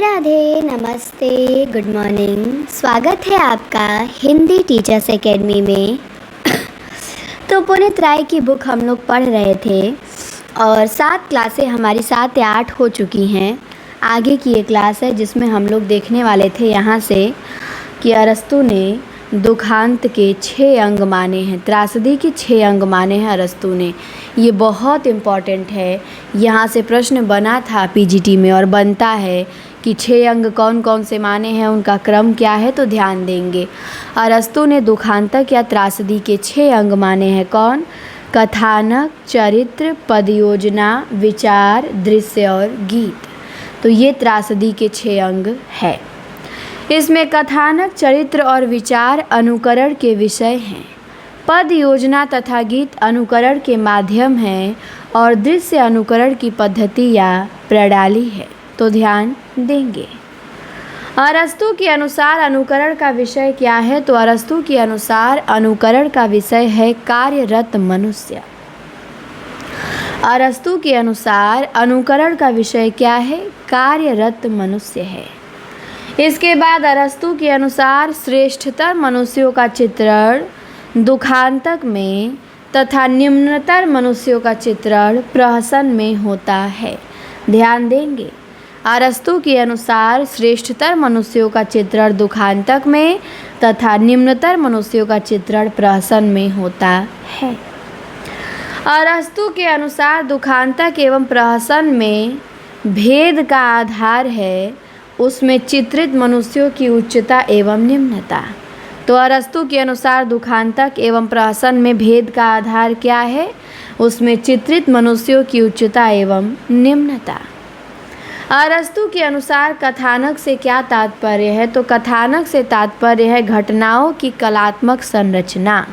राधे नमस्ते good morning. स्वागत है आपका हिंदी टीचर्स एकेडमी में। तो पुनीत राय की बुक हम लोग पढ़ रहे थे और 7 क्लासें हमारी 7 या 8 हो चुकी हैं। आगे की एक क्लास है जिसमें हम लोग देखने वाले थे यहाँ से कि अरस्तू ने दुखांत के 6 अंग माने हैं, त्रासदी के 6 अंग माने हैं अरस्तू ने। ये बहुत इम्पॉर्टेंट है, यहाँ से प्रश्न बना था पीजीटी में और बनता है कि 6 अंग कौन कौन से माने हैं, उनका क्रम क्या है, तो ध्यान देंगे। अरस्तू ने दुखांतक या त्रासदी के 6 अंग माने हैं। कौन? कथानक, चरित्र, पदयोजना, विचार, दृश्य और गीत। तो ये त्रासदी के 6 अंग है। इसमें कथानक, चरित्र और विचार अनुकरण के विषय हैं, पद योजना तथा गीत अनुकरण के माध्यम हैं और दृश्य अनुकरण की पद्धति या प्रणाली है। तो ध्यान देंगे। अरस्तू के अनुसार अनुकरण का विषय क्या है? तो अरस्तू के अनुसार अनुकरण का विषय है कार्यरत मनुष्य। अरस्तू के अनुसार अनुकरण का विषय क्या है? कार्यरत मनुष्य है। इसके बाद अरस्तू के अनुसार श्रेष्ठतर मनुष्यों का चित्रण दुखांतक में तथा निम्नतर मनुष्यों का चित्रण प्रहसन में होता है। ध्यान देंगे। अरस्तू के अनुसार श्रेष्ठतर मनुष्यों का चित्रण दुखांतक में तथा निम्नतर मनुष्यों का चित्रण प्रहसन में होता है। अरस्तू के अनुसार दुखांतक एवं प्रहसन में भेद का आधार है उसमें चित्रित मनुष्यों की उच्चता एवं निम्नता। तो अरस्तू के अनुसार दुखांतक एवं प्रहसन में भेद का आधार क्या है? उसमें चित्रित मनुष्यों की उच्चता एवं निम्नता। अरस्तू के अनुसार कथानक से क्या तात्पर्य है? तो कथानक से तात्पर्य है घटनाओं की कलात्मक संरचना।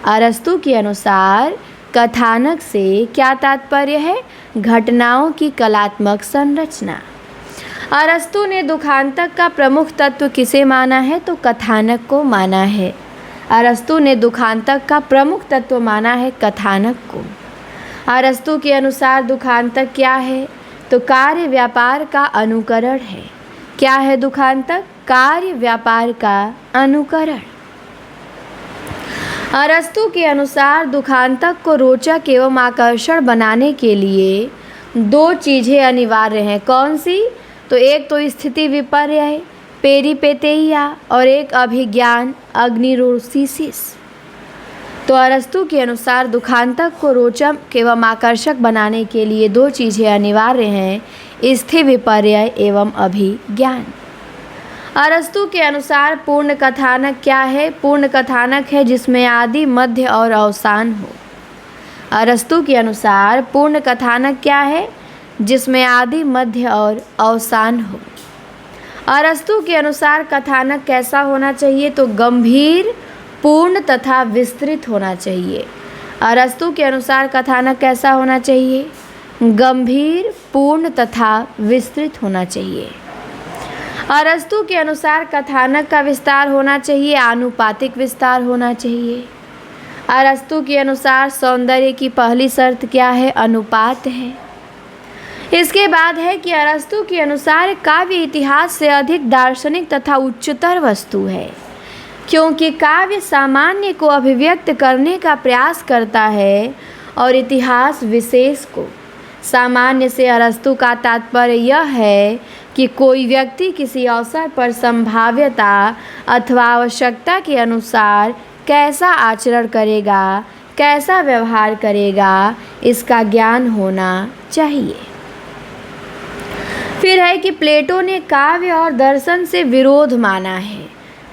अरस्तू के अनुसार कथानक से क्या तात्पर्य है? घटनाओं की कलात्मक संरचना। अरस्तू ने दुखांतक का प्रमुख तत्व किसे माना है? तो कथानक को माना है। अरस्तू ने दुखांतक का प्रमुख तत्व माना है कथानक को। अरस्तू के अनुसार दुखांतक क्या है? तो कार्य व्यापार का अनुकरण है। क्या है दुखांतक? कार्य व्यापार का अनुकरण। अरस्तू के अनुसार दुखांतक को रोचक एवं आकर्षण बनाने के लिए 2 चीज़ें अनिवार्य हैं। कौन सी? तो एक तो स्थिति विपर्यय पेरिपेतेइया और एक अभिज्ञान अग्निरोसिस। तो अरस्तू के अनुसार दुखांतक को रोचक एवं आकर्षक बनाने के लिए 2 चीज़ें अनिवार्य हैं, स्थिति विपर्यय एवं अभिज्ञान। अरस्तू के अनुसार पूर्ण कथानक क्या है? पूर्ण कथानक है जिसमें आदि, मध्य और अवसान हो। अरस्तू के अनुसार पूर्ण कथानक क्या है? जिसमें आदि, मध्य और अवसान हो। अरस्तू के अनुसार कथानक कैसा होना चाहिए? तो गंभीर, पूर्ण तथा विस्तृत होना चाहिए। अरस्तू के अनुसार कथानक कैसा होना चाहिए? गंभीर, पूर्ण तथा विस्तृत होना चाहिए। अरस्तू के अनुसार कथानक का विस्तार होना चाहिए, आनुपातिक विस्तार होना चाहिए। अरस्तू के अनुसार सौंदर्य की पहली शर्त क्या है? अनुपात है। इसके बाद है कि अरस्तू के अनुसार काव्य इतिहास से अधिक दार्शनिक तथा उच्चतर वस्तु है, क्योंकि काव्य सामान्य को अभिव्यक्त करने का प्रयास करता है और इतिहास विशेष को। सामान्य से अरस्तू का तात्पर्य यह है कि कोई व्यक्ति किसी अवसर पर संभाव्यता अथवा आवश्यकता के अनुसार कैसा आचरण करेगा, कैसा व्यवहार करेगा, इसका ज्ञान होना चाहिए। फिर है कि प्लेटो ने काव्य और दर्शन से विरोध माना है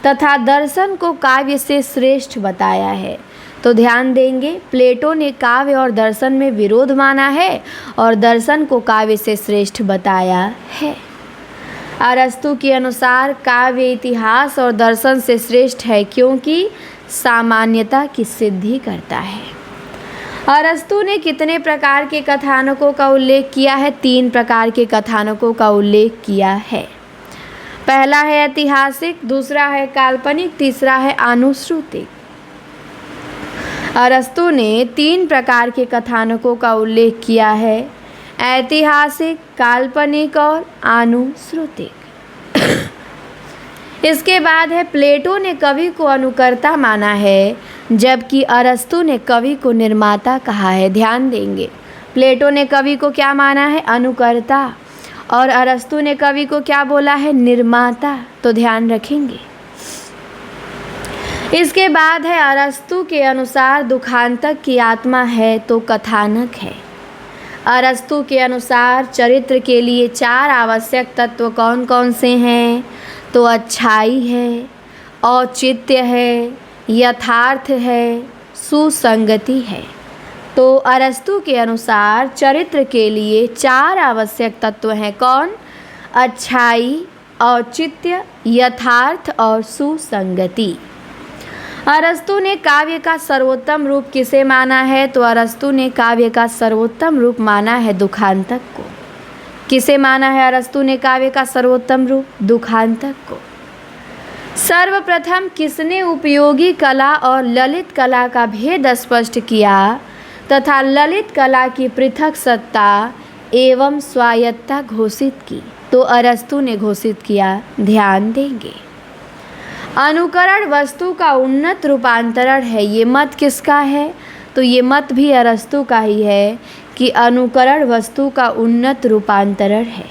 तथा दर्शन को काव्य से श्रेष्ठ बताया है। तो ध्यान देंगे, प्लेटो ने काव्य और दर्शन में विरोध माना है और दर्शन को काव्य से श्रेष्ठ बताया है। अरस्तू के अनुसार काव्य इतिहास और दर्शन से श्रेष्ठ है क्योंकि सामान्यता की सिद्धि करता है। अरस्तू ने कितने प्रकार के कथानकों का उल्लेख किया है? 3 प्रकार के कथानकों का उल्लेख किया है। पहला है ऐतिहासिक, दूसरा है काल्पनिक, तीसरा है आनुश्रुतिक। अरस्तू ने 3 प्रकार के कथानकों का उल्लेख किया है। ऐतिहासिक, काल्पनिक और आनुश्रुतिक। इसके बाद है प्लेटो ने कवि को अनुकर्ता माना है, जबकि अरस्तु ने कवि को निर्माता कहा है। ध्यान देंगे, प्लेटो ने कवि को क्या माना है? अनुकर्ता, और अरस्तु ने कवि को क्या बोला है? निर्माता। तो ध्यान रखेंगे। इसके बाद है अरस्तु के अनुसार दुखांतक की आत्मा है तो कथानक है। अरस्तु के अनुसार चरित्र के लिए 4 आवश्यक तत्व कौन कौन से हैं? तो अच्छाई है, औचित्य है, यथार्थ है, सुसंगति है। तो अरस्तु के अनुसार चरित्र के लिए 4 आवश्यक तत्व हैं। कौन? अच्छाई, औचित्य, यथार्थ और सुसंगति। अरस्तु ने काव्य का सर्वोत्तम रूप किसे माना है? तो अरस्तु ने काव्य का सर्वोत्तम रूप माना है दुखांतक को। किसे माना है अरस्तु ने काव्य का सर्वोत्तम रूप? दुखांतक को। सर्वप्रथम किसने उपयोगी कला और ललित कला का भेद स्पष्ट किया तथा ललित कला की पृथक सत्ता एवं स्वायत्तता घोषित की? तो अरस्तु ने घोषित किया। ध्यान देंगे। अनुकरण वस्तु का उन्नत रूपांतरण है। ये मत किसका है? तो ये मत भी अरस्तु का ही है कि अनुकरण वस्तु का उन्नत रूपांतरण है।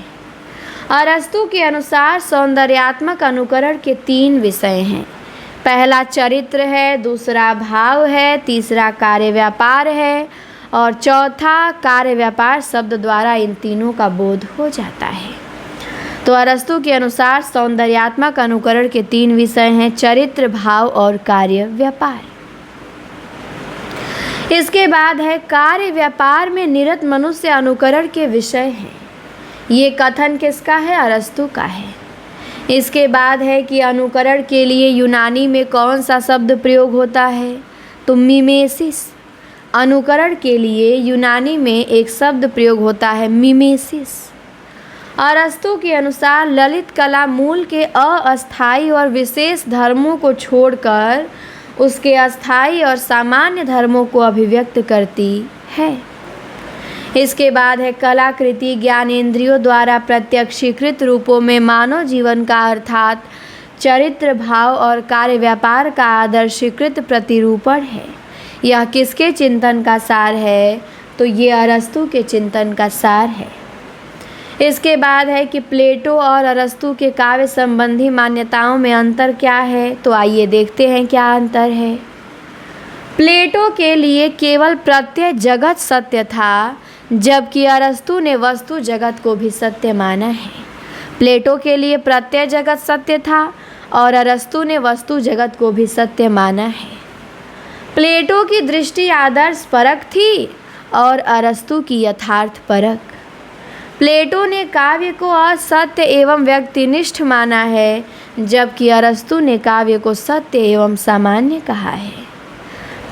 अरस्तु के अनुसार सौंदर्यात्मक अनुकरण के 3 विषय हैं। पहला चरित्र है, दूसरा भाव है, तीसरा कार्य व्यापार है और चौथा कार्य व्यापार शब्द द्वारा इन तीनों का बोध हो जाता है। तो अरस्तु के अनुसार सौंदर्यात्मक अनुकरण के 3 विषय हैं, चरित्र, भाव और कार्य व्यापार। इसके बाद है कार्य व्यापार में निरत मनुष्य अनुकरण के विषय हैं। ये कथन किसका है? अरस्तु का है। इसके बाद है कि अनुकरण के लिए यूनानी में कौन सा शब्द प्रयोग होता है? तो मिमेसिस। अनुकरण के लिए यूनानी में एक शब्द प्रयोग होता है, मिमेसिस। अरस्तु के अनुसार ललित कला मूल के अस्थायी और विशेष धर्मों को छोड़कर उसके अस्थायी और सामान्य धर्मों को अभिव्यक्त करती है। इसके बाद है कलाकृति ज्ञानेंद्रियों द्वारा प्रत्यक्षीकृत रूपों में मानव जीवन का अर्थात चरित्र, भाव और कार्य व्यापार का आदर्शीकृत प्रतिरूपण है। यह किसके चिंतन का सार है? तो ये अरस्तु के चिंतन का सार है। इसके बाद है कि प्लेटो और अरस्तु के काव्य संबंधी मान्यताओं में अंतर क्या है? तो आइए देखते हैं क्या अंतर है। प्लेटो के लिए केवल प्रत्यय जगत सत्य था, जबकि अरस्तु ने वस्तु जगत को भी सत्य माना है। प्लेटो के लिए प्रत्यय जगत सत्य था और अरस्तु ने वस्तु जगत को भी सत्य माना है। प्लेटो की दृष्टि आदर्श परक थी और अरस्तु की यथार्थ परक। प्लेटो ने काव्य को असत्य एवं व्यक्तिनिष्ठ माना है, जबकि अरस्तु ने काव्य को सत्य एवं सामान्य कहा है।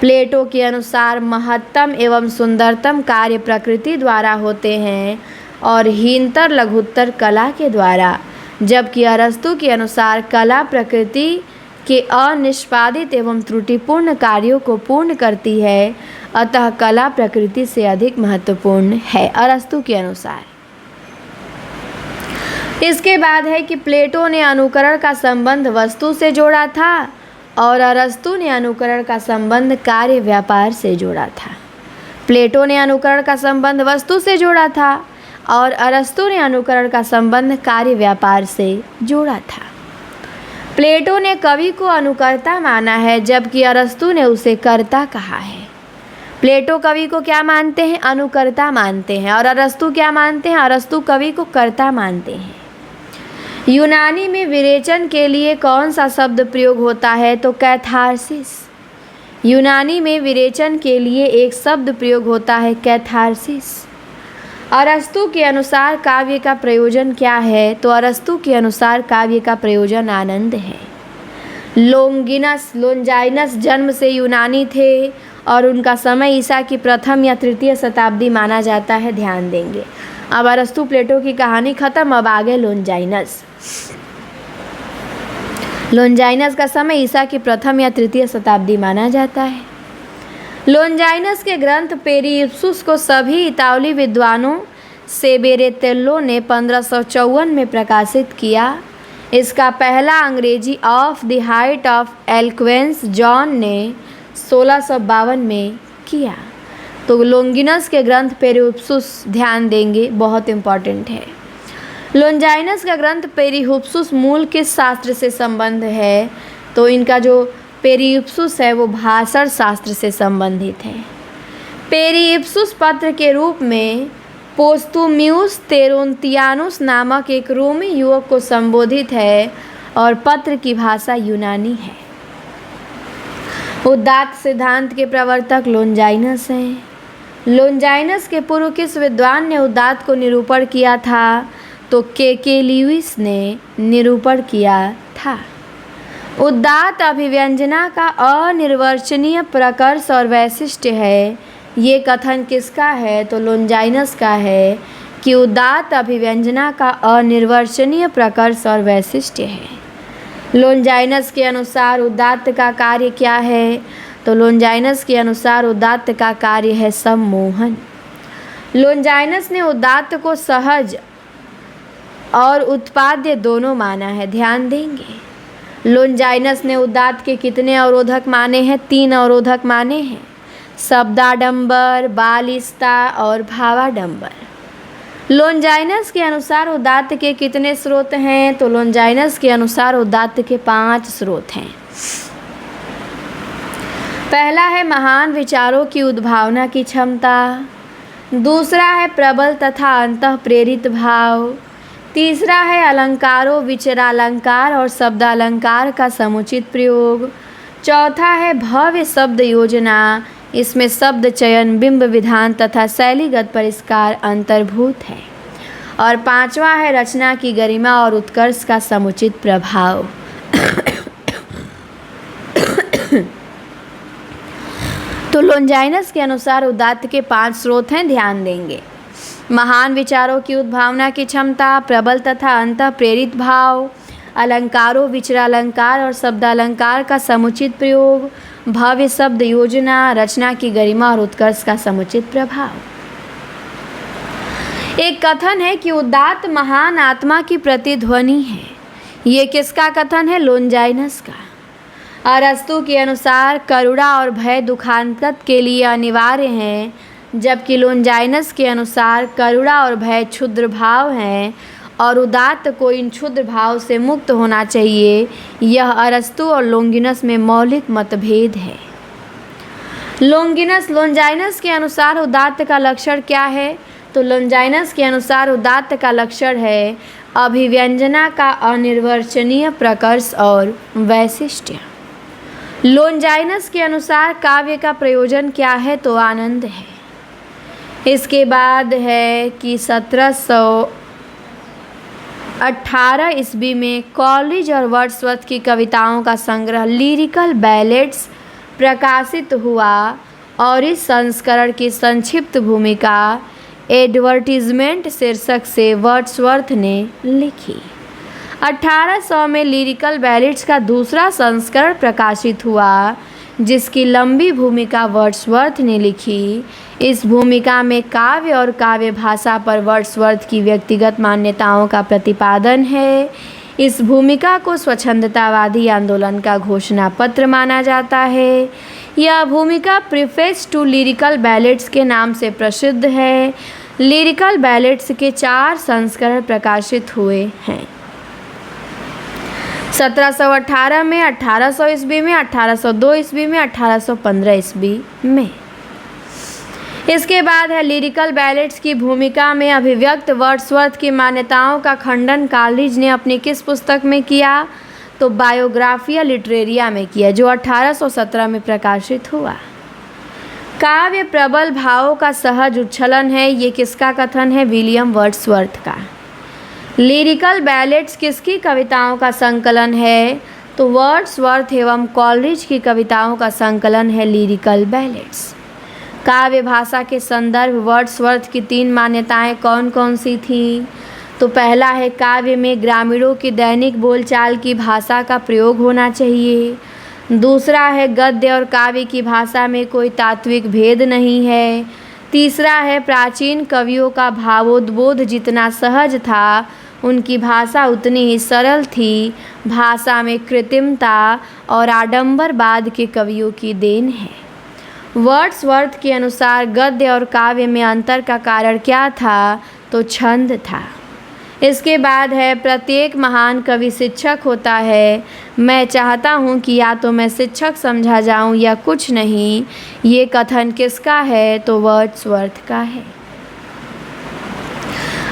प्लेटो के अनुसार महत्तम एवं सुंदरतम कार्य प्रकृति द्वारा होते हैं और हीनतर लघुत्तर कला के द्वारा, जबकि अरस्तु के अनुसार कला प्रकृति के अनिष्पादित एवं त्रुटिपूर्ण कार्यों को पूर्ण करती है, अतः कला प्रकृति से अधिक महत्वपूर्ण है अरस्तु के अनुसार। इसके बाद है कि प्लेटो ने अनुकरण का संबंध वस्तु से जोड़ा था और अरस्तु ने अनुकरण का संबंध कार्य व्यापार से जोड़ा था। प्लेटो ने अनुकरण का संबंध वस्तु से जोड़ा था और अरस्तु ने अनुकरण का संबंध कार्य व्यापार से जोड़ा था। प्लेटो ने कवि को अनुकर्ता माना है, जबकि अरस्तु ने उसे कर्ता कहा है। प्लेटो कवि को क्या मानते हैं? अनुकर्ता मानते हैं। और अरस्तु क्या मानते हैं? अरस्तु कवि को कर्ता मानते हैं। यूनानी में विरेचन के लिए कौन सा शब्द प्रयोग होता है? तो कैथारसिस। यूनानी में विरेचन के लिए एक शब्द प्रयोग होता है, कैथारसिस। अरस्तु के अनुसार काव्य का प्रयोजन क्या है? तो अरस्तु के अनुसार काव्य का प्रयोजन आनंद है। लोंजाइनस जन्म से यूनानी थे और उनका समय ईसा की प्रथम या तृतीय शताब्दी माना जाता है। ध्यान देंगे। अब अरस्तु प्लेटो की कहानी खत्म, अब आगे लोंजाइनस। लोंजाइनस का समय ईसा की प्रथम या तृतीय शताब्दी माना जाता है। लोंजाइनस के ग्रंथ पेरिप्सुस को सभी इतालवी विद्वानों सेबेरेतेल्लो ने 1554 में प्रकाशित किया। इसका पहला अंग्रेजी of the height of eloquence John ने 1652 में किया। तो लोंगिनस के ग्रंथ पेरिहुप्सुस ध्यान देंगे, बहुत इम्पॉर्टेंट है। लोंजाइनस का ग्रंथ पेरिहुप्सुस मूल किस शास्त्र से संबंध है? तो इनका जो पेरिहुप्सुस है वो भाषण शास्त्र से संबंधित है। पेरिहुप्सुस पत्र के रूप में पोस्तुम्यूस तेरोंतियानुस नामक एक रोमी युवक को संबोधित है और पत्र की भाषा यूनानी है। उदात्त सिद्धांत के प्रवर्तक लोंजाइनस हैं। लोंजाइनस के पूर्व किस विद्वान ने उदात्त को निरूपण किया था? तो के ल्यूइस ने निरूपण किया था। उदात्त अभिव्यंजना का अनिर्वचनीय प्रकर्ष और वैशिष्ट्य है। ये कथन किसका है? तो लोंजाइनस का है कि उदात्त अभिव्यंजना का अनिर्वचनीय प्रकर्ष और वैशिष्ट्य है। लोंजाइनस के अनुसार उदात्त का कार्य क्या है? तो लोंजाइनस के अनुसार उदात्त का कार्य है सम्मोहन। लोंजाइनस ने उदात्त को सहज और उत्पाद्य दोनों माना है, ध्यान देंगे। लोंजाइनस ने उदात्त के कितने अवरोधक माने हैं? 3 अवरोधक माने हैं, शब्दाडंबर, बालिस्ता और भावाडंबर। लोंजाइनस के अनुसार उदात्त के कितने स्रोत हैं? तो लोंजाइनस के अनुसार उदात्त के 5 स्रोत हैं। पहला है महान विचारों की उद्भावना की क्षमता, दूसरा है प्रबल तथा अंतः प्रेरित भाव, तीसरा है अलंकारों, विचारालंकार और शब्दालंकार का समुचित प्रयोग, चौथा है भव्य शब्द योजना, इसमें शब्द चयन, बिंब विधान तथा शैलीगत परिष्कार अंतर्भूत है, और पांचवा है रचना की गरिमा और उत्कर्ष का समुचित प्रभाव। तो लोंजाइनस के अनुसार उदात्त के 5 स्रोत हैं, ध्यान देंगे। महान विचारों की उद्भावना की क्षमता, प्रबल तथा अंतः प्रेरित भाव, अलंकारों, विचारालंकार और शब्दालंकार का समुचित प्रयोग, भव्य शब्द योजना, रचना की गरिमा और उत्कर्ष का समुचित प्रभाव। एक कथन है कि उदात्त महान आत्मा की प्रतिध्वनि है। ये किसका कथन है? लोंजाइनस का। अरस्तु के अनुसार करुणा और भय दुखांतक के लिए अनिवार्य हैं, जबकि लोंजाइनस के अनुसार करुणा और भय क्षुद्र भाव हैं और उदात्त को इन क्षुद्र भाव से मुक्त होना चाहिए। यह अरस्तु और लोंगिनस में मौलिक मतभेद है। लोंजाइनस के अनुसार उदात्त का लक्षण क्या है? तो लोंजाइनस के अनुसार उदात्त का लक्षण है अभिव्यंजना का अनिर्वचनीय प्रकर्ष और वैशिष्ट्य। लोंजाइनस के अनुसार काव्य का प्रयोजन क्या है? तो आनंद है। इसके बाद है कि 1718 ईस्वी में कॉलेज और वर्ड्सवर्थ की कविताओं का संग्रह लिरिकल बैलेड्स प्रकाशित हुआ और इस संस्करण की संक्षिप्त भूमिका एडवर्टीजमेंट शीर्षक से वर्ड्सवर्थ ने लिखी। 1800 में लिरिकल बैलेड्स का दूसरा संस्करण प्रकाशित हुआ, जिसकी लंबी भूमिका वर्ड्सवर्थ ने लिखी। इस भूमिका में काव्य और काव्य भाषा पर वर्ड्सवर्थ की व्यक्तिगत मान्यताओं का प्रतिपादन है। इस भूमिका को स्वच्छंदतावादी आंदोलन का घोषणा पत्र माना जाता है। यह भूमिका प्रीफेस टू लिरिकल बैलेड्स के नाम से प्रसिद्ध है। लिरिकल बैलेड्स के 4 संस्करण प्रकाशित हुए हैं। 1718 में, 1800 ईस्वी में, 1802 ईस्वी में, 1815 ईस्वी में। इसके बाद है लिरिकल बैलेड्स की भूमिका में अभिव्यक्त वर्ड्सवर्थ की मान्यताओं का खंडन कॉलेज ने अपनी किस पुस्तक में किया? तो बायोग्राफिया लिटरेरिया में किया, जो 1817 में प्रकाशित हुआ। काव्य प्रबल भावों का सहज उच्छलन है, ये किसका कथन है? विलियम वर्ड्सवर्थ का। लिरिकल बैलेड्स किसकी कविताओं का संकलन है? तो वर्ड्सवर्थ एवं कॉलेज की कविताओं का संकलन है लिरिकल बैलेड्स। काव्य भाषा के संदर्भ वर्ड्सवर्थ की 3 मान्यताएं कौन कौन सी थीं? तो पहला है काव्य में ग्रामीणों की दैनिक बोलचाल की भाषा का प्रयोग होना चाहिए। दूसरा है गद्य और काव्य की भाषा में कोई तात्विक भेद नहीं है। तीसरा है प्राचीन कवियों का भावोद्बोध जितना सहज था उनकी भाषा उतनी ही सरल थी। भाषा में कृत्रिमता और आडंबरवाद के कवियों की देन है। वर्ड्सवर्थ के अनुसार गद्य और काव्य में अंतर का कारण क्या था? तो छंद था। इसके बाद है प्रत्येक महान कवि शिक्षक होता है। मैं चाहता हूँ कि या तो मैं शिक्षक समझा जाऊँ या कुछ नहीं। ये कथन किसका है? तो वर्ड्सवर्थ का है।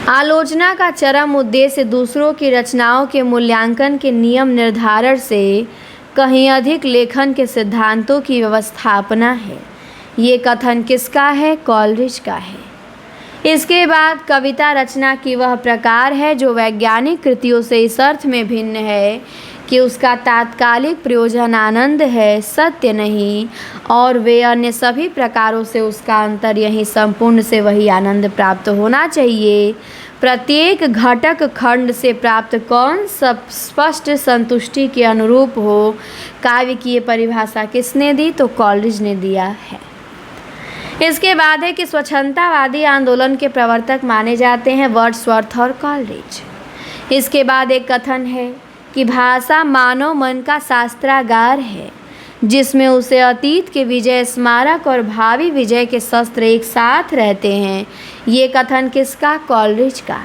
आलोचना का चरम उद्देश्य दूसरों की रचनाओं के मूल्यांकन के नियम निर्धारण से कहीं अधिक लेखन के सिद्धांतों की व्यवस्थापना है। ये कथन किसका है? कॉलरिज का है। इसके बाद कविता रचना की वह प्रकार है जो वैज्ञानिक कृतियों से इस अर्थ में भिन्न है कि उसका तात्कालिक प्रयोजन आनंद है, सत्य नहीं, और वे अन्य सभी प्रकारों से उसका अंतर यही संपूर्ण से वही आनंद प्राप्त होना चाहिए। प्रत्येक घटक खंड से प्राप्त कौन सब स्पष्ट संतुष्टि के अनुरूप हो। काव्य की ये परिभाषा किसने दी? तो कॉलरिज ने दिया है। इसके बाद है कि स्वच्छंदतावादी आंदोलन के प्रवर्तक माने जाते हैं वर्ड्सवर्थ और कॉलरिज। इसके बाद एक कथन है कि भाषा मानव मन का शास्त्रागार है जिसमें उसे अतीत के विजय स्मारक और भावी विजय के शस्त्र एक साथ रहते हैं। ये कथन किसका? कॉलरिज का।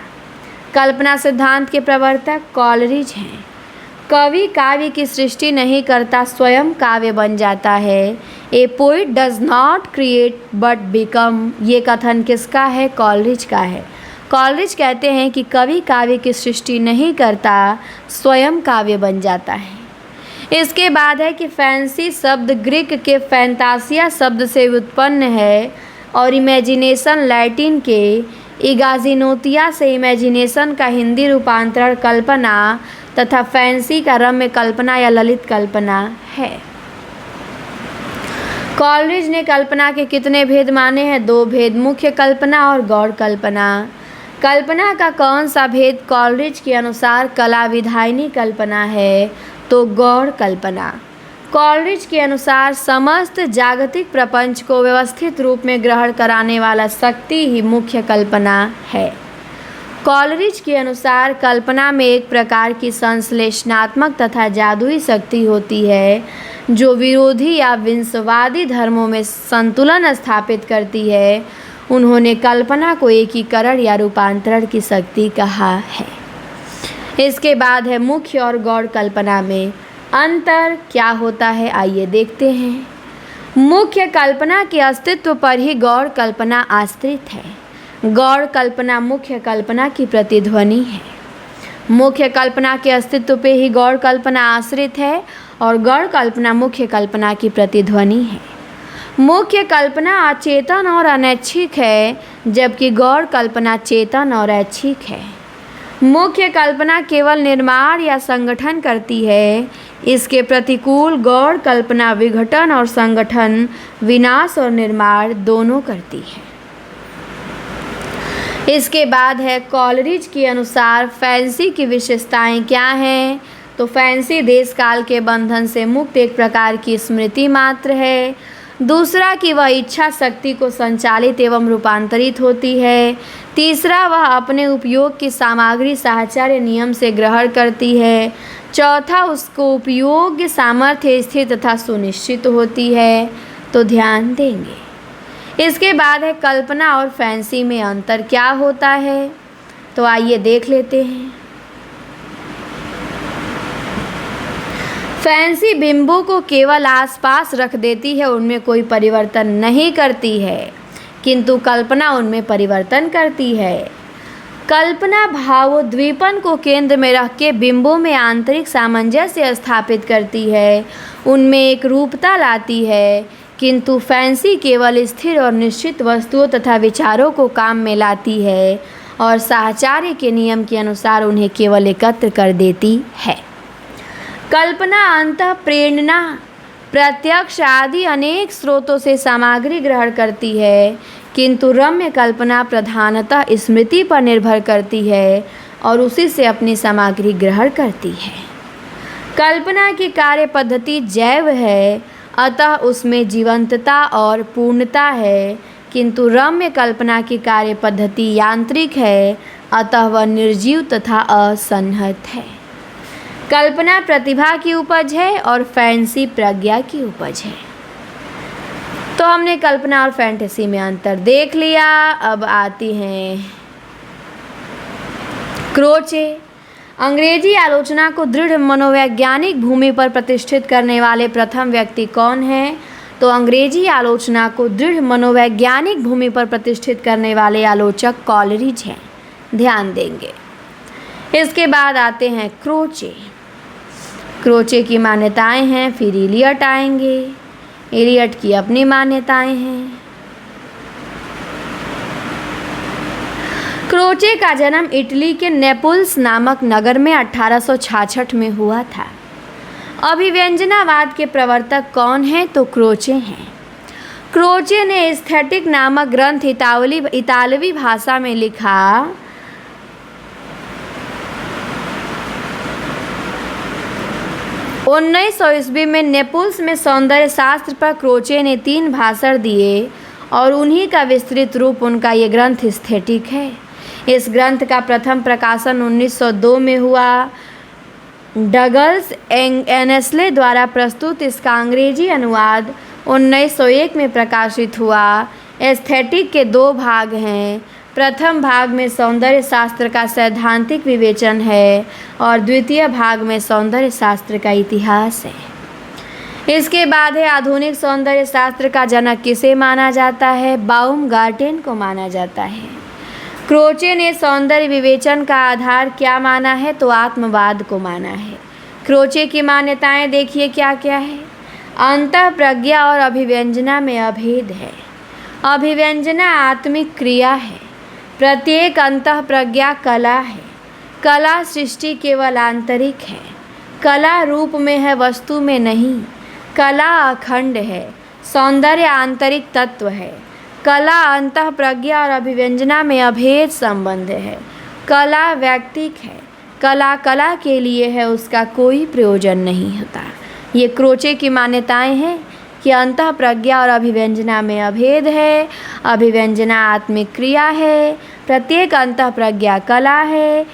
कल्पना सिद्धांत के प्रवर्तक कॉलरिज हैं। कवि काव्य की सृष्टि नहीं करता, स्वयं काव्य बन जाता है। A poet does not create but become. ये कथन किसका है? कॉलरिज का है। कॉलरिज कहते हैं कि कवि काव्य की सृष्टि नहीं करता, स्वयं काव्य बन जाता है। इसके बाद है कि फैंसी शब्द ग्रीक के फैंतासिया शब्द से उत्पन्न है और इमेजिनेशन लैटिन के इगाजिनोतिया से इमेजिनेशन का हिंदी रूपांतरण कल्पना तथा फैंसी का रम्य कल्पना या ललित कल्पना है। कॉलरिज ने कल्पना के कितने भेद माने हैं? 2 भेद, मुख्य कल्पना और गौड़ कल्पना। कल्पना का कौन सा भेद कॉलरिज के अनुसार कला विधायनी कल्पना है? तो गौड़ कल्पना। कॉलरिज के अनुसार समस्त जागतिक प्रपंच को व्यवस्थित रूप में ग्रहण कराने वाला शक्ति ही मुख्य कल्पना है। कॉलरिज के अनुसार कल्पना में एक प्रकार की संश्लेषणात्मक तथा जादुई शक्ति होती है जो विरोधी या विंशवादी धर्मों में संतुलन स्थापित करती है। उन्होंने कल्पना को एकीकरण या रूपांतरण की शक्ति कहा है। इसके बाद है मुख्य और गौड़ कल्पना में अंतर क्या होता है? आइए देखते हैं। मुख्य कल्पना के अस्तित्व पर ही गौड़ कल्पना आश्रित है। गौड़ कल्पना मुख्य कल्पना की प्रतिध्वनि है। मुख्य कल्पना के अस्तित्व पे ही गौड़ कल्पना आश्रित है और गौड़ कल्पना मुख्य कल्पना की प्रतिध्वनि है। मुख्य कल्पना अचेतन और अनैच्छिक है जबकि गौड़ कल्पना चेतन और ऐच्छिक है। मुख्य कल्पना केवल निर्माण या संगठन करती है, इसके प्रतिकूल गौड़ कल्पना विघटन और संगठन, विनाश और निर्माण दोनों करती है। इसके बाद है कॉलरिज के अनुसार फैंसी की विशेषताएं क्या हैं? तो फैंसी देश काल के बंधन से मुक्त एक प्रकार की स्मृति मात्र है। दूसरा कि वह इच्छा शक्ति को संचालित एवं रूपांतरित होती है। तीसरा वह अपने उपयोग की सामग्री साहचर्य नियम से ग्रहण करती है। चौथा उसको उपयोग सामर्थ्य स्थिर तथा सुनिश्चित होती है। तो ध्यान देंगे। इसके बाद है कल्पना और फैंसी में अंतर क्या होता है? तो आइए देख लेते हैं। फैंसी बिंबों को केवल आसपास रख देती है, उनमें कोई परिवर्तन नहीं करती है, किंतु कल्पना उनमें परिवर्तन करती है। कल्पना भावोद्दीपन को केंद्र में रख के बिंबों में आंतरिक सामंजस्य स्थापित करती है, उनमें एक रूपता लाती है, किंतु फैंसी केवल स्थिर और निश्चित वस्तुओं तथा विचारों को काम में लाती है और साहचर्य के नियम के अनुसार उन्हें केवल एकत्र कर देती है। कल्पना अंतः प्रेरणा, प्रत्यक्ष आदि अनेक स्रोतों से सामग्री ग्रहण करती है, किंतु रम्य कल्पना प्रधानतः स्मृति पर निर्भर करती है और उसी से अपनी सामग्री ग्रहण करती है। कल्पना की कार्य पद्धति जैव है, अतः उसमें जीवंतता और पूर्णता है, किंतु रम्य कल्पना की कार्य पद्धति यांत्रिक है, अतः वह निर्जीव तथा असन्नत है। कल्पना प्रतिभा की उपज है और फैंसी प्रज्ञा की उपज है। तो हमने कल्पना और फैंटेसी में अंतर देख लिया। अब आती हैं क्रोचे। अंग्रेजी आलोचना को दृढ़ मनोवैज्ञानिक भूमि पर प्रतिष्ठित करने वाले प्रथम व्यक्ति कौन हैं? तो अंग्रेजी आलोचना को दृढ़ मनोवैज्ञानिक भूमि पर प्रतिष्ठित करने वाले आलोचक कॉलरिज हैं, ध्यान देंगे। इसके बाद आते हैं क्रोचे। क्रोचे की मान्यताएं हैं, फिर इलियट आएंगे। इलियट की अपनी मान्यताएं हैं। क्रोचे का जन्म इटली के नेपल्स नामक नगर में 1866 में हुआ था। अभिव्यंजनावाद के प्रवर्तक कौन हैं? तो क्रोचे हैं। क्रोचे ने एस्थेटिक नामक ग्रंथ इतालवी भाषा में लिखा। 1900 ईस्वी में नेपल्स में सौंदर्य शास्त्र पर क्रोचे ने 3 भाषण दिए और उन्हीं का विस्तृत रूप उनका ये ग्रंथ एस्थेटिक है। इस ग्रंथ का प्रथम प्रकाशन 1902 में हुआ। डगलस एनेस्ले द्वारा प्रस्तुत इसका अंग्रेजी अनुवाद 1901 में प्रकाशित हुआ। एस्थेटिक के 2 भाग हैं। प्रथम भाग में सौंदर्य शास्त्र का सैद्धांतिक विवेचन है और द्वितीय भाग में सौंदर्य शास्त्र का इतिहास है। इसके बाद है आधुनिक सौंदर्य शास्त्र का जनक किसे माना जाता है? बाउमगार्टेन को माना जाता है। क्रोचे ने सौंदर्य विवेचन का आधार क्या माना है? तो आत्मवाद को माना है। क्रोचे की मान्यताएं देखिए क्या क्या है। अंतः प्रज्ञा और अभिव्यंजना में अभेद है। अभिव्यंजना आत्मिक क्रिया है। प्रत्येक अंतः प्रज्ञा कला है। कला सृष्टि केवल आंतरिक है। कला रूप में है, वस्तु में नहीं। कला अखंड है। सौंदर्य आंतरिक तत्व है। कला अंतः प्रज्ञा और अभिव्यंजना में अभेद संबंध है। कला वैयक्तिक है। कला के लिए है, उसका कोई प्रयोजन नहीं होता। ये क्रोचे की मान्यताएं हैं कि अंतः प्रज्ञा और अभिव्यंजना में अभेद है। अभिव्यंजना आत्मिक क्रिया है। प्रत्येक अंतः प्रज्ञा कला है।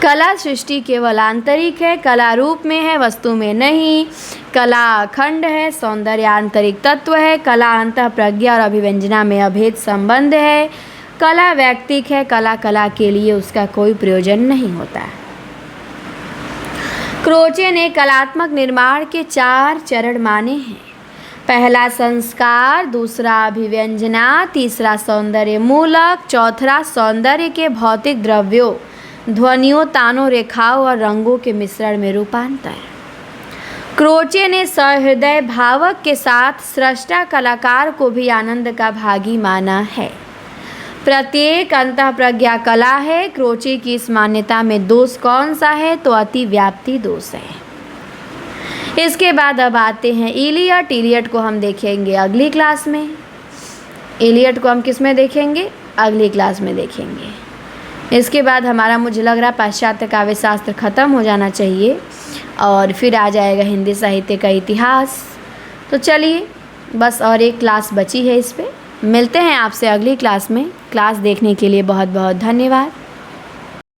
कला सृष्टि केवल आंतरिक है। कला रूप में है, वस्तु में नहीं। कला अखंड है। सौंदर्य आंतरिक तत्व है। कला अंतः प्रज्ञा और अभिव्यंजना में अभेद संबंध है। कला वैयक्तिक है। कला के लिए उसका कोई प्रयोजन नहीं होता। क्रोचे ने कलात्मक निर्माण के 4 चरण माने हैं। पहला संस्कार, दूसरा अभिव्यंजना, तीसरा सौंदर्य मूलक, चौथा सौंदर्य के भौतिक द्रव्यों, ध्वनियों, तानों, रेखाओं और रंगों के मिश्रण में रूपांतर। क्रोचे ने सहृदय भावक के साथ सृष्टा कलाकार को भी आनंद का भागी माना है। प्रत्येक अंतः प्रज्ञा कला है। क्रोचे की इस मान्यता में दोष कौन सा है? तो अतिव्याप्ति दोष है। इसके बाद अब आते हैं इलियट। इलियट को हम देखेंगे अगली क्लास में। इलियट को हम किस में देखेंगे? अगली क्लास में देखेंगे। इसके बाद हमारा, मुझे लग रहा है, पाश्चात्य काव्य शास्त्र ख़त्म हो जाना चाहिए और फिर आ जाएगा हिंदी साहित्य का इतिहास। तो चलिए, बस और एक क्लास बची है इस पर। मिलते हैं आपसे अगली क्लास में। क्लास देखने के लिए बहुत बहुत धन्यवाद।